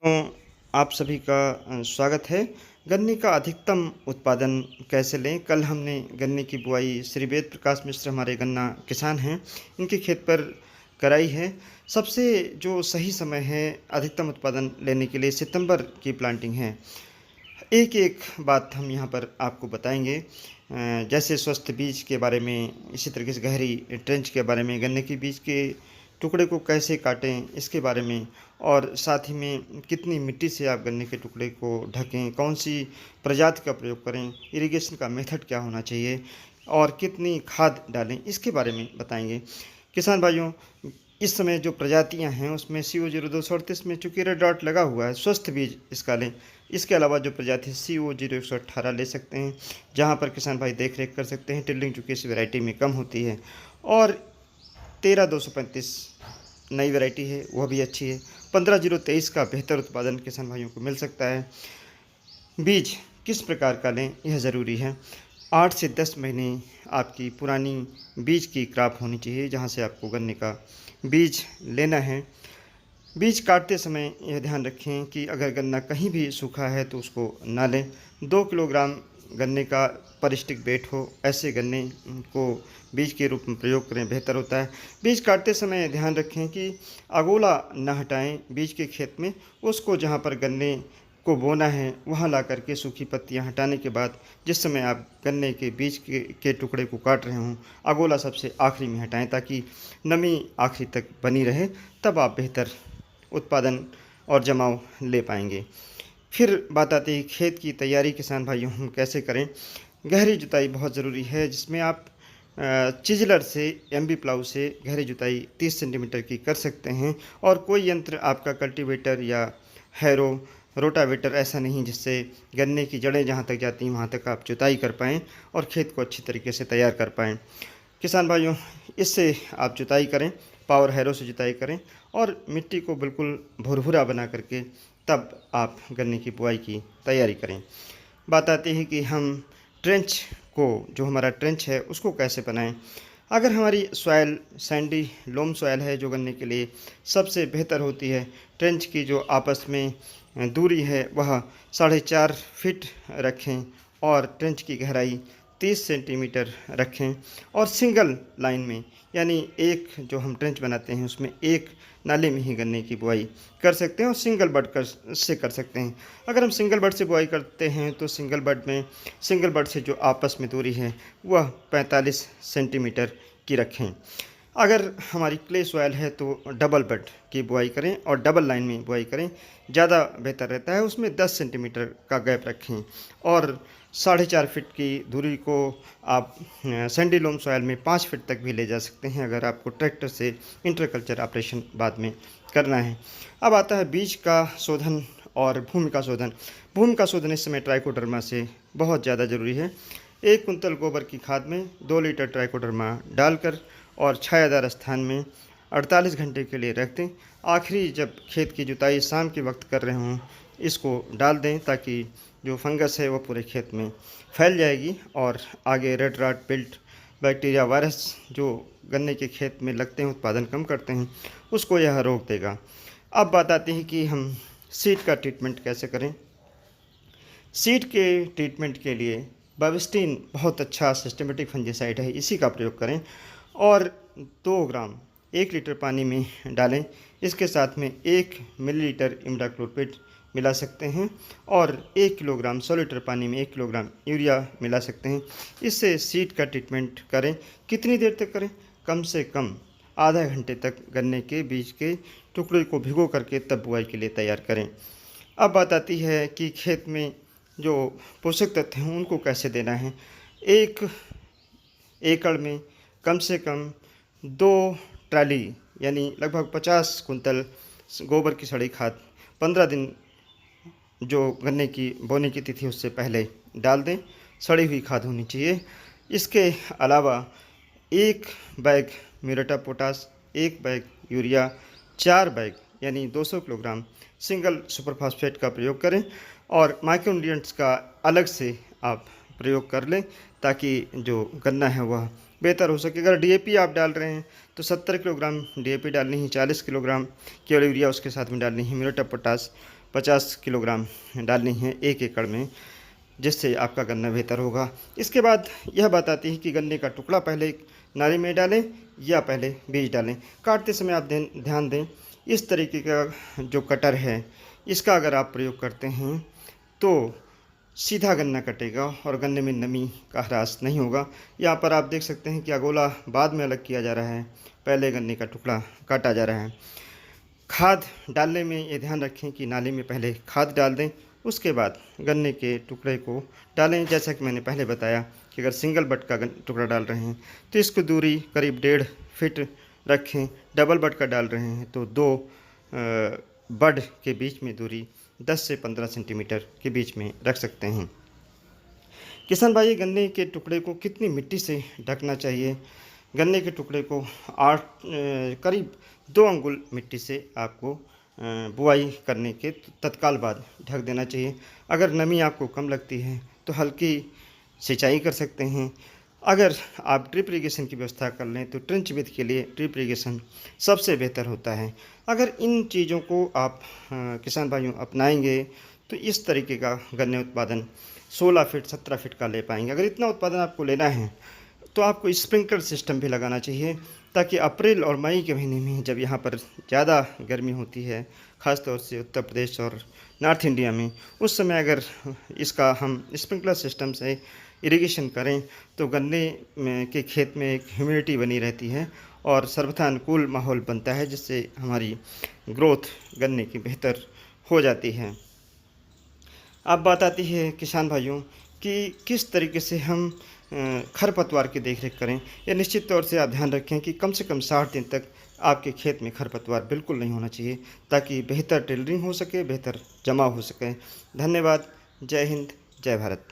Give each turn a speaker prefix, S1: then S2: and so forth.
S1: तो आप सभी का स्वागत है। गन्ने का अधिकतम उत्पादन कैसे लें? कल हमने गन्ने की बुआई श्री वेद प्रकाश मिश्र हमारे गन्ना किसान हैं, इनके खेत पर कराई है। सबसे जो सही समय है अधिकतम उत्पादन लेने के लिए सितंबर की प्लांटिंग है। एक-एक बात हम यहाँ पर आपको बताएँगे। जैसे स्वस्थ बीज के बारे में, इसी तरीके से गहरी ट्रेंच के बारे में, गन्ने के बीज के टुकड़े को कैसे काटें, इसके बारे में और साथ ही में कितनी मिट्टी से आप गन्ने के टुकड़े को ढकें, कौन-सी प्रजाति का प्रयोग करें, इरिगेशन का मेथड क्या होना चाहिए और कितनी खाद डालें, इसके बारे में बताएँगे। किसान भाइयों, इस समय जो प्रजातियाँ हैं उसमें CO0238 में चूँकि रेड डॉट लगा हुआ है, स्वस्थ बीज इसका लें। इसके अलावा जो प्रजाति है CO0118 ले सकते हैं, जहाँ पर किसान भाई देख-रेख कर सकते हैं। टिल्डिंग चूँकि इस वैरायटी में कम होती है और 13235 नई वैरायटी है, वह भी अच्छी है। 15023 का बेहतर उत्पादन किसान भाइयों को मिल सकता है। बीज किस प्रकार का लें, यह ज़रूरी है। 8 से 10 महीने आपकी पुरानी बीज की क्रॉप होनी चाहिए, जहाँ से आपको गन्ने का बीज लेना है। बीज काटते समय यह ध्यान रखें कि अगर गन्ना कहीं भी सूखा है तो उसको ना लें। 2 किलोग्राम गन्ने का पर स्टिक वेट हो, ऐसे गन्ने को बीज के रूप में प्रयोग करें, बेहतर होता है। बीज काटते समय ध्यान रखें कि अगोला न हटाएं बीज के खेत में, उसको जहाँ पर गन्ने को बोना है वहाँ ला करके सूखी पत्तियाँ हटाने के बाद जिस समय आप गन्ने के बीज के टुकड़े को काट रहे हों, अगोला सबसे आखिरी में हटाएं ताकि नमी आखिरी तक बनी रहे, तब आप बेहतर उत्पादन और जमाव ले पाएंगे। फिर बात आती है खेत की तैयारी किसान भाइयों हम कैसे करें। गहरी जुताई बहुत ज़रूरी है, जिसमें आप चिजलर से एमबी प्लाऊ से गहरी जुताई 30 सेंटीमीटर की कर सकते हैं और कोई यंत्र आपका कल्टीवेटर या हैरो रोटावेटर ऐसा नहीं जिससे गन्ने की जड़ें जहाँ तक जाती हैं वहाँ तक आप जुताई कर पाएँ और खेत को अच्छी तरीके से तैयार कर पाएँ। किसान भाइयों, इससे आप जुताई करें, पावर हैरो से जुताई करें और मिट्टी को बिल्कुल भुरभुरा बना करके तब आप गन्ने की बुआई की तैयारी करें। बात आती है कि हम ट्रेंच को, जो हमारा ट्रेंच है उसको कैसे बनाएं। अगर हमारी सॉइल सैंडी लोम सॉइल है जो गन्ने के लिए सबसे बेहतर होती है, ट्रेंच की जो आपस में दूरी है वह 4.5 फीट रखें और ट्रेंच की गहराई 30 सेंटीमीटर रखें और सिंगल लाइन में, यानी एक जो हम ट्रेंच बनाते हैं उसमें एक नाले में ही गन्ने की बुआई कर सकते हैं और सिंगल बड से कर सकते हैं। अगर हम सिंगल बड से बुआई करते हैं तो सिंगल बड से जो आपस में दूरी है वह 45 सेंटीमीटर की रखें। अगर हमारी क्ले सॉइल है तो डबल बेड की बुआई करें और डबल लाइन में बुआई करें, ज़्यादा बेहतर रहता है। उसमें 10 सेंटीमीटर का गैप रखें और 4.5 फीट की दूरी को आप सैंडी लोम सॉइल में 5 फीट तक भी ले जा सकते हैं, अगर आपको ट्रैक्टर से इंटरकल्चर ऑपरेशन बाद में करना है। अब आता है बीज का शोधन और भूमि का शोधन। भूमि का शोधन इस समय ट्राइकोडर्मा से बहुत ज़्यादा ज़रूरी है। 1 कुंतल गोबर की खाद में 2 लीटर ट्राइकोडर्मा डालकर और छायादार स्थान में 48 घंटे के लिए रख दें। आखिरी जब खेत की जुताई शाम के वक्त कर रहे हों, इसको डाल दें ताकि जो फंगस है वो पूरे खेत में फैल जाएगी और आगे red rot wilt bacteria virus जो गन्ने के खेत में लगते हैं, उत्पादन कम करते हैं, उसको यह रोक देगा। अब बात आती है कि हम सीड का ट्रीटमेंट कैसे करें। सीड के ट्रीटमेंट के लिए बाविस्टिन बहुत अच्छा सिस्टमेटिक फंजीसाइड है, इसी का प्रयोग करें और 2 ग्राम 1 लीटर पानी में डालें। इसके साथ में 1 मिलीलीटर इमिडाक्लोप्रिड मिला सकते हैं और 1 किलोग्राम 100 लीटर पानी में 1 किलोग्राम यूरिया मिला सकते हैं। इससे सीड का ट्रीटमेंट करें। कितनी देर तक करें? कम से कम आधा घंटे तक गन्ने के बीज के टुकड़े को भिगो करके तब बुआई के लिए तैयार करें। अब बात आती है कि खेत में जो पोषक तत्व हैं उनको कैसे देना है। 1 एकड़ में कम से कम 2 ट्राली यानी लगभग 50 कुंतल गोबर की सड़ी खाद 15 दिन जो गन्ने की बोने की तिथि उससे पहले डाल दें। सड़ी हुई खाद होनी चाहिए। इसके अलावा 1 bag muriate of potash, 1 bag urea, 4 bag यानी 200 किलोग्राम सिंगल सुपर फास्फेट का प्रयोग करें और माइक्रोन्यूट्रिएंट्स का अलग से आप प्रयोग कर लें ताकि जो गन्ना है वह बेहतर हो सके। अगर डीएपी आप डाल रहे हैं तो 70 किलोग्राम डीएपी डालनी है, 40 किलोग्राम केवल यूरिया उसके साथ में डालनी है, म्यूरेट ऑफ पोटाश 50 किलोग्राम डालनी है 1 एकड़ में, जिससे आपका गन्ना बेहतर होगा। इसके बाद यह बात आती है कि गन्ने का टुकड़ा पहले नाली में डालें या पहले बीज डालें। काटते समय आप ध्यान दें, इस तरीके का जो कटर है इसका अगर आप प्रयोग करते हैं तो सीधा गन्ना कटेगा और गन्ने में नमी का ह्रास नहीं होगा। यहाँ पर आप देख सकते हैं कि अगोला बाद में अलग किया जा रहा है, पहले गन्ने का टुकड़ा काटा जा रहा है। खाद डालने में ये ध्यान रखें कि नाली में पहले खाद डाल दें, उसके बाद गन्ने के टुकड़े को डालें। जैसा कि मैंने पहले बताया कि अगर सिंगल बड का टुकड़ा डाल रहे हैं तो इसको दूरी करीब 1.5 फीट रखें। डबल बड का डाल रहे हैं तो 2 बड के बीच में दूरी 10 से 15 सेंटीमीटर के बीच में रख सकते हैं। किसान भाई, गन्ने के टुकड़े को कितनी मिट्टी से ढकना चाहिए? गन्ने के टुकड़े को करीब 2 अंगुल मिट्टी से आपको बुआई करने के तत्काल बाद ढक देना चाहिए। अगर नमी आपको कम लगती है तो हल्की सिंचाई कर सकते हैं। अगर आप ड्रिप इरिगेशन की व्यवस्था कर लें तो ट्रेंच विथ के लिए ड्रिप इरिगेशन सबसे बेहतर होता है। अगर इन चीज़ों को आप किसान भाइयों अपनाएंगे तो इस तरीके का गन्ने उत्पादन 16 फीट 17 फीट का ले पाएंगे। अगर इतना उत्पादन आपको लेना है तो आपको स्प्रिंकलर सिस्टम भी लगाना चाहिए, ताकि अप्रैल और मई के महीने में जब यहाँ पर ज़्यादा गर्मी होती है, ख़ासतौर से उत्तर प्रदेश और नॉर्थ इंडिया में, उस समय अगर इसका हम स्प्रिंकलर सिस्टम से इरिगेशन करें तो गन्ने के खेत में एक ह्यूमिडिटी बनी रहती है और सर्वथा अनुकूल माहौल बनता है, जिससे हमारी ग्रोथ गन्ने की बेहतर हो जाती है। अब बात आती है किसान भाइयों कि किस तरीके से हम खरपतवार की देखरेख करें। यह निश्चित तौर से आप ध्यान रखें कि कम से कम 60 दिन तक आपके खेत में खरपतवार बिल्कुल नहीं होना चाहिए, ताकि बेहतर टेलरिंग हो सके, बेहतर जमाव हो सके। धन्यवाद। जय हिंद, जय भारत।